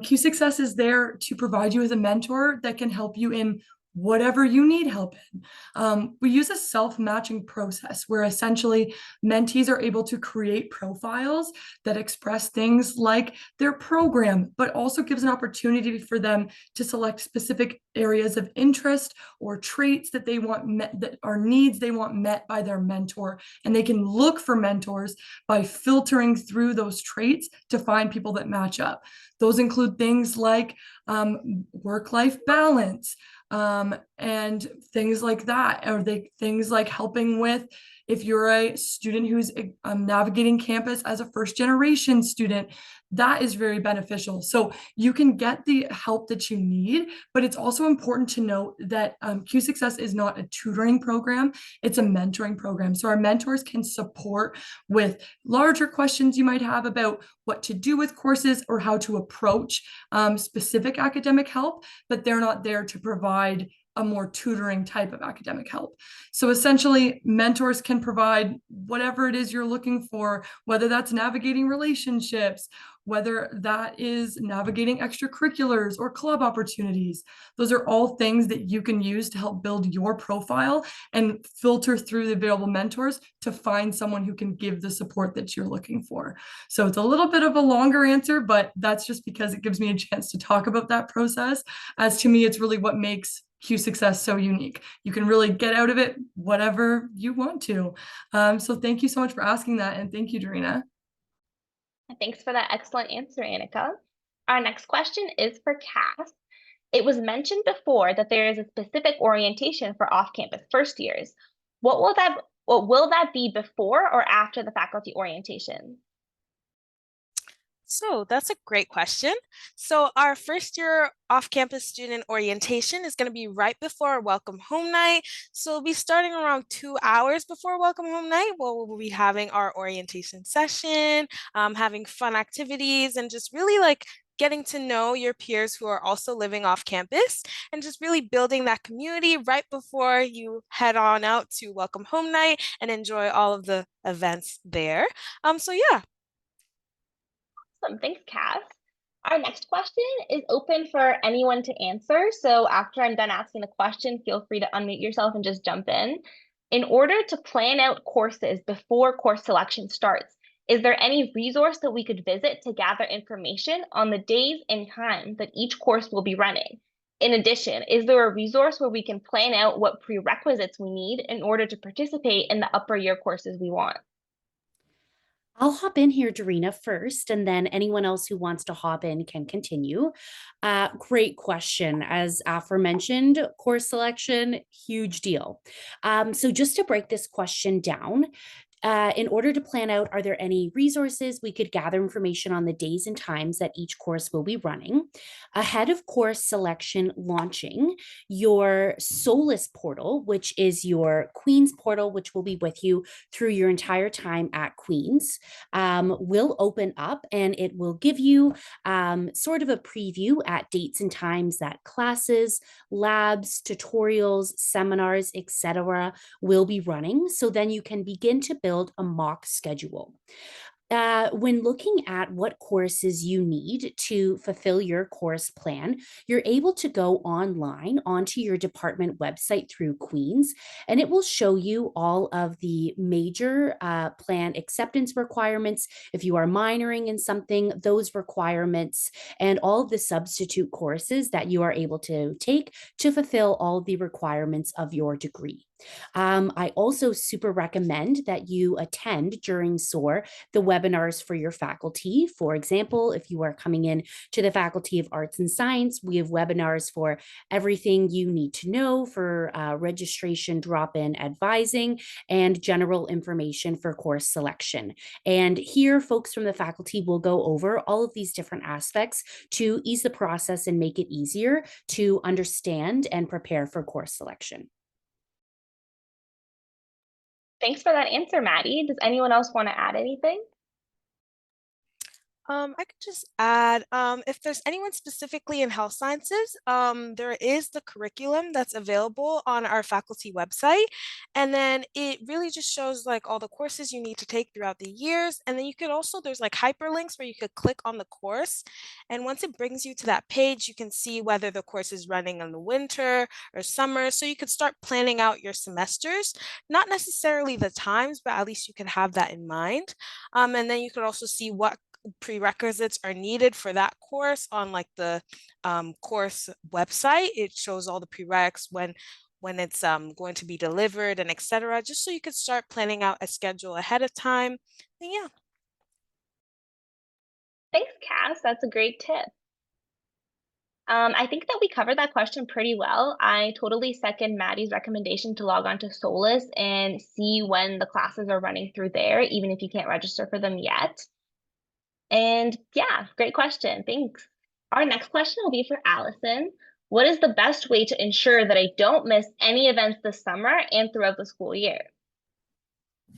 Q Success is there to provide you with a mentor that can help you in whatever you need help in. We use a self-matching process where essentially mentees are able to create profiles that express things like their program, but also gives an opportunity for them to select specific areas of interest or traits that they want met, that are needs they want met by their mentor. And they can look for mentors by filtering through those traits to find people that match up. Those include things like work-life balance, and things like that, or things like helping with if you're a student who's navigating campus as a first generation student. That is very beneficial. So you can get the help that you need, but it's also important to note that Q Success is not a tutoring program, it's a mentoring program. So our mentors can support with larger questions you might have about what to do with courses or how to approach specific academic help, but they're not there to provide a more tutoring type of academic help. So essentially, mentors can provide whatever it is you're looking for, whether that's navigating relationships, whether that is navigating extracurriculars or club opportunities. Those are all things that you can use to help build your profile and filter through the available mentors to find someone who can give the support that you're looking for. So it's a little bit of a longer answer, but that's just because it gives me a chance to talk about that process. As to me, it's really what makes Q Success so unique. You can really get out of it whatever you want to. So thank you so much for asking that. And thank you, Dorina. Thanks for that excellent answer, Annika. Our next question is for Cass. It was mentioned before that there is a specific orientation for off-campus first years. What will that be before or after the faculty orientation? So that's a great question. So our first year off-campus student orientation is going to be right before Welcome Home Night. So we'll be starting around 2 hours before Welcome Home Night, where we'll be having our orientation session, having fun activities, and just really like getting to know your peers who are also living off campus, and just really building that community right before you head on out to welcome home night and enjoy all of the events there. So yeah. Awesome. Thanks, Cass. Our next question is open for anyone to answer. So after I'm done asking the question, feel free to unmute yourself and just jump in. In order to plan out courses before course selection starts, is there any resource that we could visit to gather information on the days and time that each course will be running? In addition, is there a resource where we can plan out what prerequisites we need in order to participate in the upper year courses we want? I'll hop in here, Dorina, first, and then anyone else who wants to hop in can continue. Great question. As aforementioned, course selection, huge deal. So just to break this question down, in order to plan out, are there any resources we could gather information on the days and times that each course will be running? Ahead of course selection launching, your Solus portal, which is your Queen's portal, which will be with you through your entire time at Queen's, will open up and it will give you sort of a preview at dates and times that classes, labs, tutorials, seminars, etc. will be running. So then you can begin to build a mock schedule. When looking at what courses you need to fulfill your course plan, you're able to go online onto your department website through Queen's, and it will show you all of the major plan acceptance requirements. If you are minoring in something, those requirements, and all of the substitute courses that you are able to take to fulfill all of the requirements of your degree. I also super recommend that you attend during SOAR the webinars for your faculty. For example, if you are coming in to the Faculty of Arts and Science, we have webinars for everything you need to know for registration, drop-in advising, and general information for course selection. And here, folks from the faculty will go over all of these different aspects to ease the process and make it easier to understand and prepare for course selection. Thanks for that answer, Maddie. Does anyone else want to add anything? I could just add, if there's anyone specifically in health sciences, there is the curriculum that's available on our faculty website. And then it really just shows like all the courses you need to take throughout the years. And then you could also, there's like hyperlinks where you could click on the course. And once it brings you to that page, you can see whether the course is running in the winter or summer. So you could start planning out your semesters, not necessarily the times, but at least you can have that in mind. And then you could also see what prerequisites are needed for that course on like the course website. It shows all the prereqs, when it's going to be delivered and etc. Just so you could start planning out a schedule ahead of time. And yeah. Thanks, Cass. That's a great tip. I think that we covered that question pretty well. I totally second Maddie's recommendation to log on to Solus and see when the classes are running through there, even if you can't register for them yet. And yeah, great question. Thanks. Our next question will be for Allison. What is the best way to ensure that I don't miss any events this summer and throughout the school year?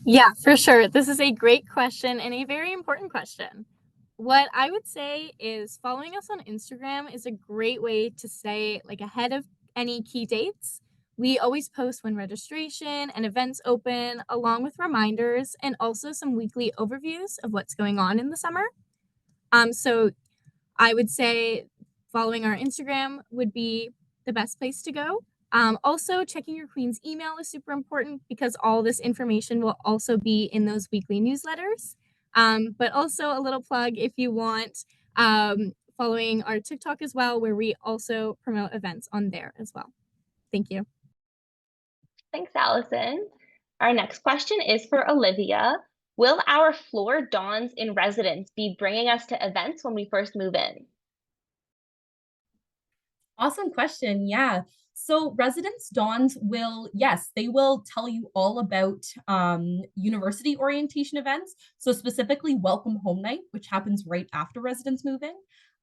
Yeah, for sure. This is a great question and a very important question. What I would say is following us on Instagram is a great way to stay like ahead of any key dates. We always post when registration and events open, along with reminders and also some weekly overviews of what's going on in the summer. So I would say following our Instagram would be the best place to go. Also, checking your Queen's email is super important because all this information will also be in those weekly newsletters. But also a little plug if you want following our TikTok as well, where we also promote events on there as well. Thank you. Thanks, Allison. Our next question is for Olivia. Will our floor dons in residence be bringing us to events when we first move in? Awesome question. Yeah. So residence dons will, yes, they will tell you all about university orientation events. So specifically welcome home night, which happens right after residents move in.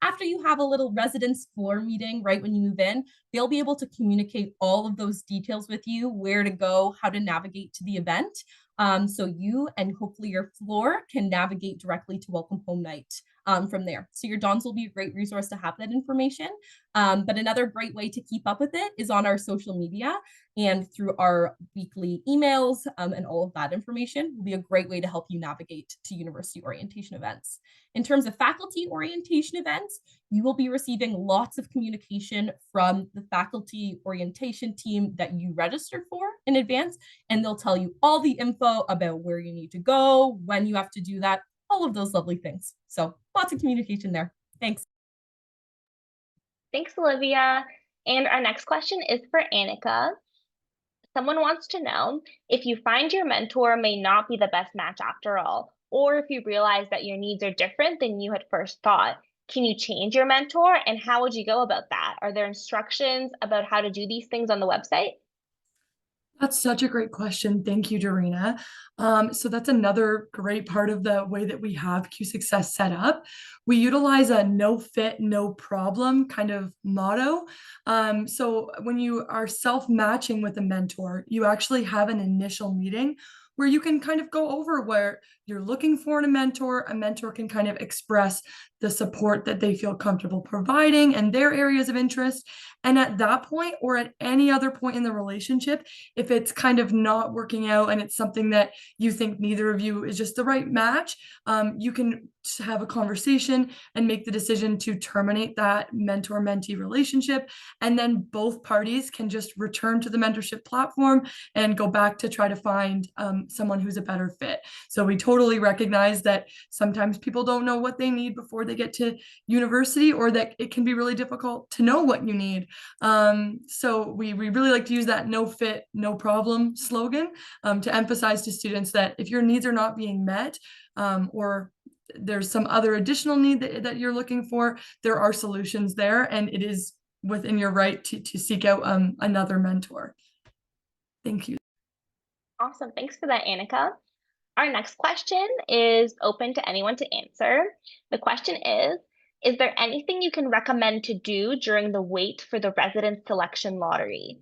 After you have a little residence floor meeting right when you move in, they'll be able to communicate all of those details with you, where to go, how to navigate to the event. So you and hopefully your floor can navigate directly to welcome home night from there. So your DONS will be a great resource to have that information. But another great way to keep up with it is on our social media and through our weekly emails, and all of that information will be a great way to help you navigate to university orientation events. In terms of faculty orientation events, you will be receiving lots of communication from the faculty orientation team that you registered for in advance, and they'll tell you all the info about where you need to go, when you have to do that, all of those lovely things. So lots of communication there. Thanks. Thanks, Olivia. And our next question is for Annika. Someone wants to know if you find your mentor may not be the best match after all, or if you realize that your needs are different than you had first thought. Can you change your mentor, and how would you go about that? Are there instructions about how to do these things on the website? That's such a great question. Thank you, Dorina. So that's another great part of the way that we have Q Success set up. We utilize a no fit, no problem kind of motto. So when you are self-matching with a mentor, you actually have an initial meeting where you can kind of go over where you're looking for in a mentor. A mentor can kind of express the support that they feel comfortable providing and their areas of interest. And at that point, or at any other point in the relationship, if it's kind of not working out and it's something that you think neither of you is just the right match, you can have a conversation and make the decision to terminate that mentor-mentee relationship. And then both parties can just return to the mentorship platform and go back to try to find someone who's a better fit. So we totally recognize that sometimes people don't know what they need before they get to university, or that it can be really difficult to know what you need. So we really like to use that no fit, no problem slogan to emphasize to students that if your needs are not being met, or there's some other additional need that you're looking for, there are solutions there, and it is within your right to seek out another mentor. Thank you. Awesome. Thanks for that, Annika. Our next question is open to anyone to answer. The question is there anything you can recommend to do during the wait for the resident selection lottery?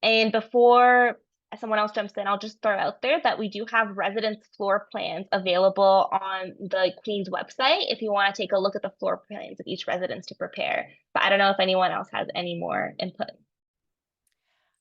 And before someone else jumps in, I'll just throw out there that we do have residence floor plans available on the Queen's website if you want to take a look at the floor plans of each residence to prepare. But I don't know if anyone else has any more input.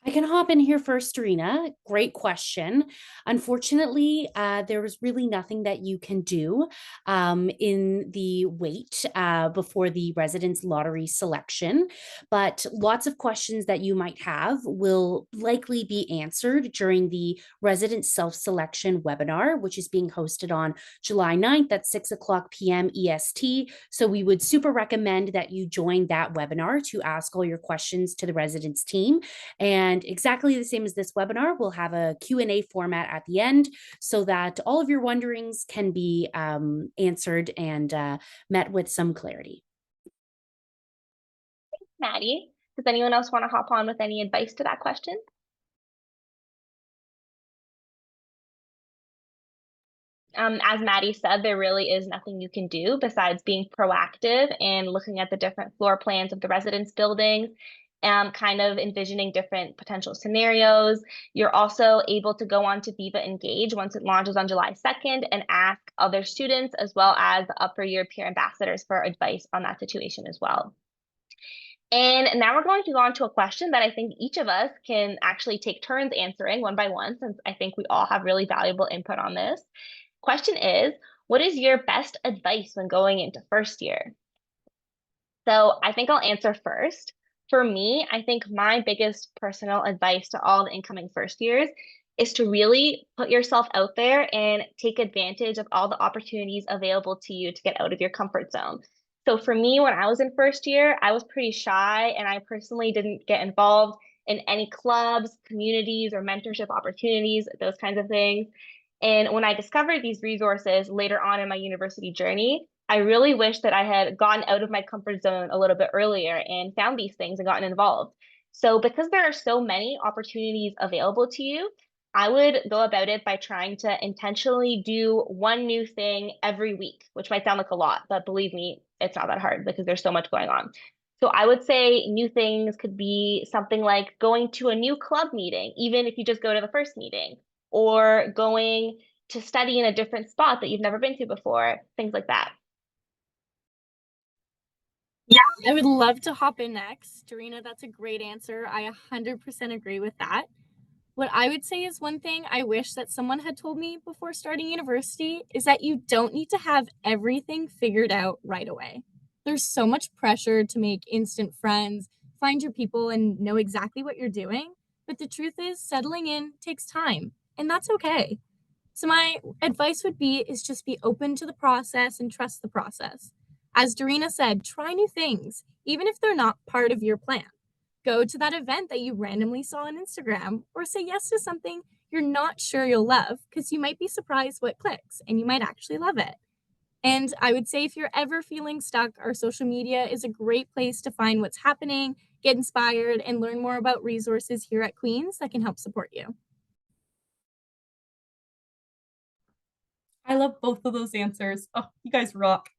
I can hop in here first, Serena. Great question. Unfortunately, there was really nothing that you can do in the wait before the residence lottery selection, but lots of questions that you might have will likely be answered during the resident self-selection webinar, which is being hosted on July 9th at 6 o'clock p.m. EST. So we would super recommend that you join that webinar to ask all your questions to the residence team. And exactly the same as this webinar, we'll have a Q&A format at the end so that all of your wonderings can be answered and met with some clarity. Thanks, Maddie. Does anyone else want to hop on with any advice to that question? As Maddie said, there really is nothing you can do besides being proactive and looking at the different floor plans of the residence buildings, kind of envisioning different potential scenarios. You're also able to go on to Viva Engage once it launches on July 2nd and ask other students as well as the upper year peer ambassadors for advice on that situation as well. And now we're going to go on to a question that I think each of us can actually take turns answering one by one, since I think we all have really valuable input on this. Question is, what is your best advice when going into first year? So I think I'll answer first. For me, I think my biggest personal advice to all the incoming first years is to really put yourself out there and take advantage of all the opportunities available to you to get out of your comfort zone. So for me, when I was in first year, I was pretty shy, and I personally didn't get involved in any clubs, communities, or mentorship opportunities, those kinds of things. And when I discovered these resources later on in my university journey, I really wish that I had gotten out of my comfort zone a little bit earlier and found these things and gotten involved. So because there are so many opportunities available to you, I would go about it by trying to intentionally do one new thing every week, which might sound like a lot, but believe me, it's not that hard because there's so much going on. So I would say new things could be something like going to a new club meeting, even if you just go to the first meeting, or going to study in a different spot that you've never been to before, things like that. Yeah, I would love to hop in next. Dorina, that's a great answer. I 100% agree with that. What I would say is one thing I wish that someone had told me before starting university is that you don't need to have everything figured out right away. There's so much pressure to make instant friends, find your people, and know exactly what you're doing. But the truth is, settling in takes time, and that's okay. So my advice would be is just be open to the process and trust the process. As Dorina said, try new things, even if they're not part of your plan. Go to that event that you randomly saw on Instagram or say yes to something you're not sure you'll love because you might be surprised what clicks and you might actually love it. And I would say if you're ever feeling stuck, our social media is a great place to find what's happening, get inspired, and learn more about resources here at Queens that can help support you. I love both of those answers. Oh, you guys rock.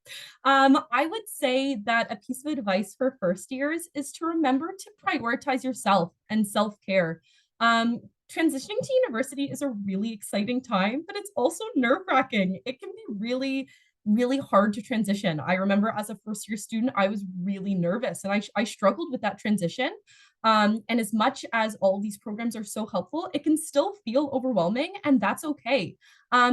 I would say that a piece of advice for first years is to remember to prioritize yourself and self-care. Um, Transitioning to university is a really exciting time, but it's also nerve-wracking. It can be really hard to transition. I remember as a first year student, I was really nervous and I struggled with that transition. And as much as all these programs are so helpful, it can still feel overwhelming, and that's okay.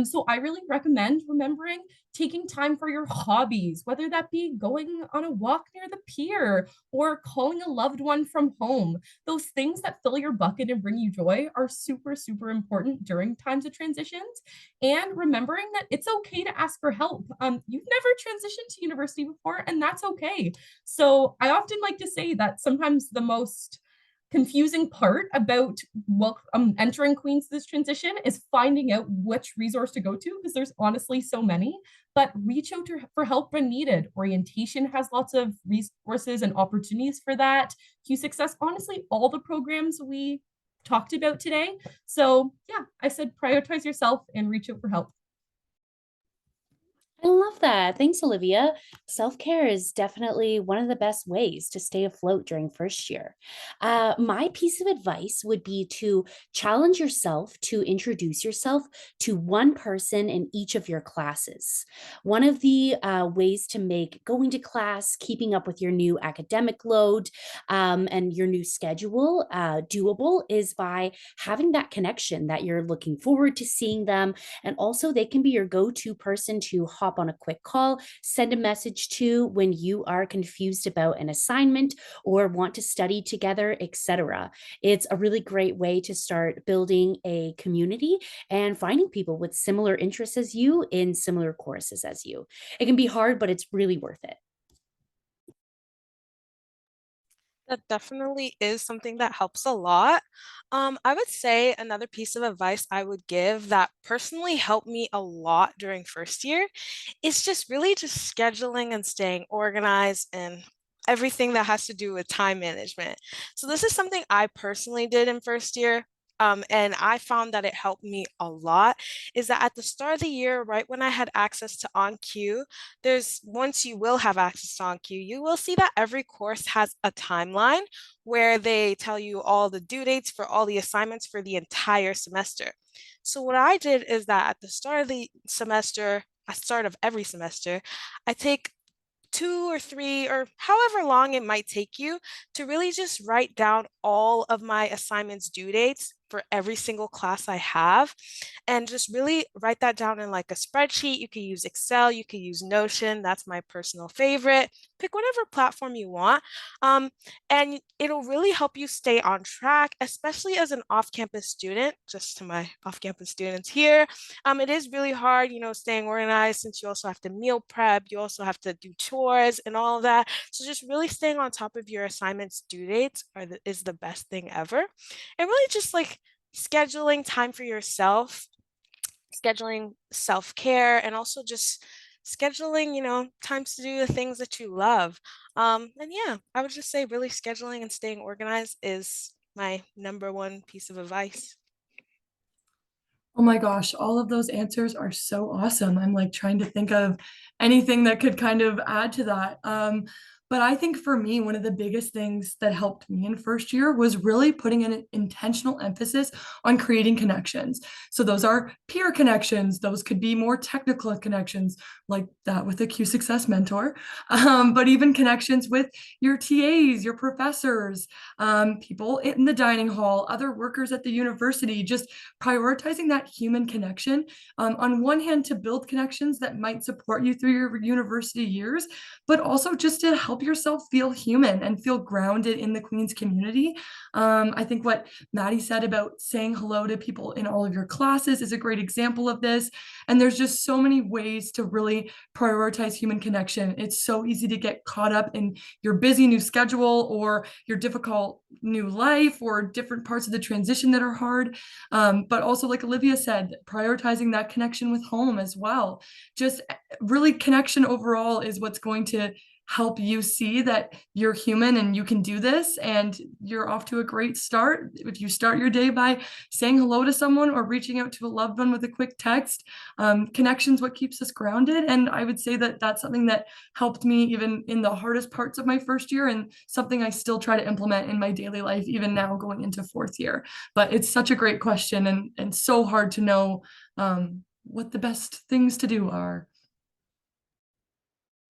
So I really recommend remembering taking time for your hobbies, whether that be going on a walk near the pier or calling a loved one from home. Those things that fill your bucket and bring you joy are super important during times of transitions. And remembering that it's okay to ask for help. You've never transitioned to university before, and that's okay. So I often like to say that sometimes the most confusing part about entering Queens this transition is finding out which resource to go to because there's honestly so many. But reach out for help when needed. Orientation has lots of resources and opportunities for that. Q Success, honestly, all the programs we talked about today. So yeah, I said prioritize yourself and reach out for help. I love that. Thanks, Olivia. Self care is definitely one of the best ways to stay afloat during first year. My piece of advice would be to challenge yourself to introduce yourself to one person in each of your classes. One of the ways to make going to class, keeping up with your new academic load, and your new schedule doable is by having that connection that you're looking forward to seeing them. And also, they can be your go to person to hop on a quick call, send a message to when you are confused about an assignment or want to study together, etc. It's a really great way to start building a community and finding people with similar interests as you in similar courses as you. It can be hard, but it's really worth it. That definitely is something that helps a lot. I would say another piece of advice I would give that personally helped me a lot during first year is just really just scheduling and staying organized and everything that has to do with time management. So this is something I personally did in first year. And I found that it helped me a lot is that at the start of the year, right when I had access to OnQ, once you will have access to OnQ, you will see that every course has a timeline where they tell you all the due dates for all the assignments for the entire semester. So what I did is that at the start of the semester, at the start of every semester, I take 2 or 3 or however long it might take you to really just write down all of my assignments due dates for every single class I have and just really write that down in like a spreadsheet. You could use Excel, you could use Notion, that's my personal favorite. Pick whatever platform you want. And it'll really help you stay on track, especially as an off-campus student, just to my off-campus students here. It is really hard, staying organized since you also have to meal prep, you also have to do chores and all of that. So just really staying on top of your assignments due dates is the best thing ever. And really just like scheduling time for yourself, scheduling self-care, and also just scheduling, times to do the things that you love. And yeah, I would just say really scheduling and staying organized is my number one piece of advice. Oh my gosh, all of those answers are so awesome. I'm like trying to think of anything that could kind of add to that. But I think for me, one of the biggest things that helped me in first year was really putting an intentional emphasis on creating connections. So those are peer connections. Those could be more technical connections like that with a Q Success mentor, but even connections with your TAs, your professors, people in the dining hall, other workers at the university, just prioritizing that human connection. On one hand, to build connections that might support you through your university years, but also just to help yourself feel human and feel grounded in the Queen's community. I think what Maddie said about saying hello to people in all of your classes is a great example of this. And there's just so many ways to really prioritize human connection. It's so easy to get caught up in your busy new schedule or your difficult new life or different parts of the transition that are hard. But also, like Olivia said, prioritizing that connection with home as well. Just really connection overall is what's going to help you see that you're human and you can do this and you're off to a great start. If you start your day by saying hello to someone or reaching out to a loved one with a quick text, connection's what keeps us grounded. And I would say that that's something that helped me even in the hardest parts of my first year and something I still try to implement in my daily life, even now going into fourth year. But it's such a great question and so hard to know what the best things to do are.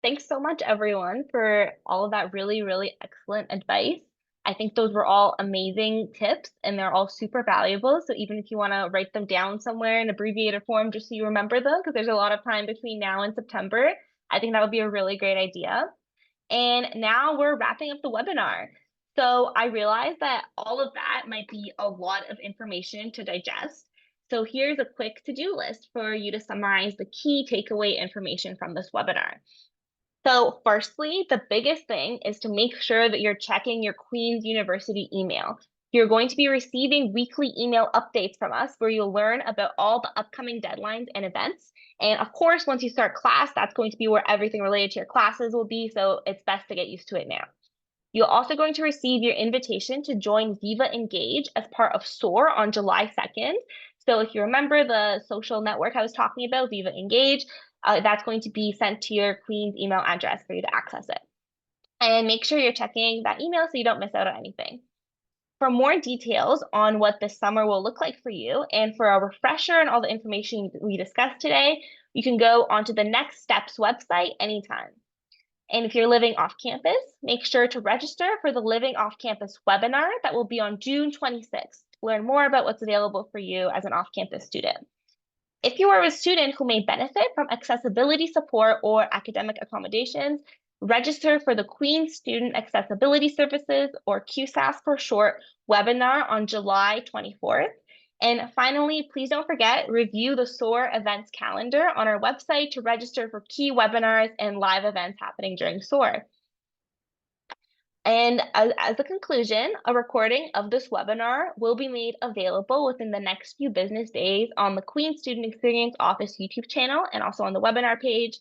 Thanks so much, everyone, for all of that really, really excellent advice. I think those were all amazing tips and they're all super valuable. So even if you want to write them down somewhere in abbreviated form, just so you remember them, because there's a lot of time between now and September, I think that would be a really great idea. And now we're wrapping up the webinar. So I realize that all of that might be a lot of information to digest. So here's a quick to-do list for you to summarize the key takeaway information from this webinar. So firstly, the biggest thing is to make sure that you're checking your Queen's University email. You're going to be receiving weekly email updates from us where you'll learn about all the upcoming deadlines and events. And of course, once you start class, that's going to be where everything related to your classes will be. So it's best to get used to it now. You're also going to receive your invitation to join Viva Engage as part of SOAR on July 2nd. So if you remember the social network I was talking about, Viva Engage, that's going to be sent to your Queen's email address for you to access it. And make sure you're checking that email so you don't miss out on anything. For more details on what this summer will look like for you and for a refresher and all the information we discussed today, you can go onto the Next Steps website anytime. And if you're living off campus, make sure to register for the Living Off Campus webinar that will be on June 26th to learn more about what's available for you as an off-campus student. If you are a student who may benefit from accessibility support or academic accommodations, register for the Queen's Student Accessibility Services, or QSAS for short, webinar on July 24th. And finally, please don't forget, review the SOAR events calendar on our website to register for key webinars and live events happening during SOAR. And as a conclusion, a recording of this webinar will be made available within the next few business days on the Queen Student Experience Office YouTube channel and also on the webinar page.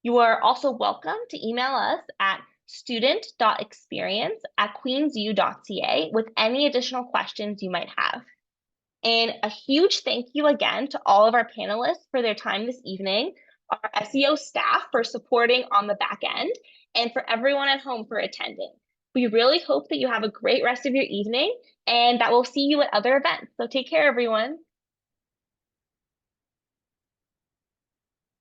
You are also welcome to email us at student.experience@queensu.ca with any additional questions you might have. And a huge thank you again to all of our panelists for their time this evening, our SEO staff for supporting on the back end, and for everyone at home for attending. We really hope that you have a great rest of your evening and that we'll see you at other events. So take care, everyone.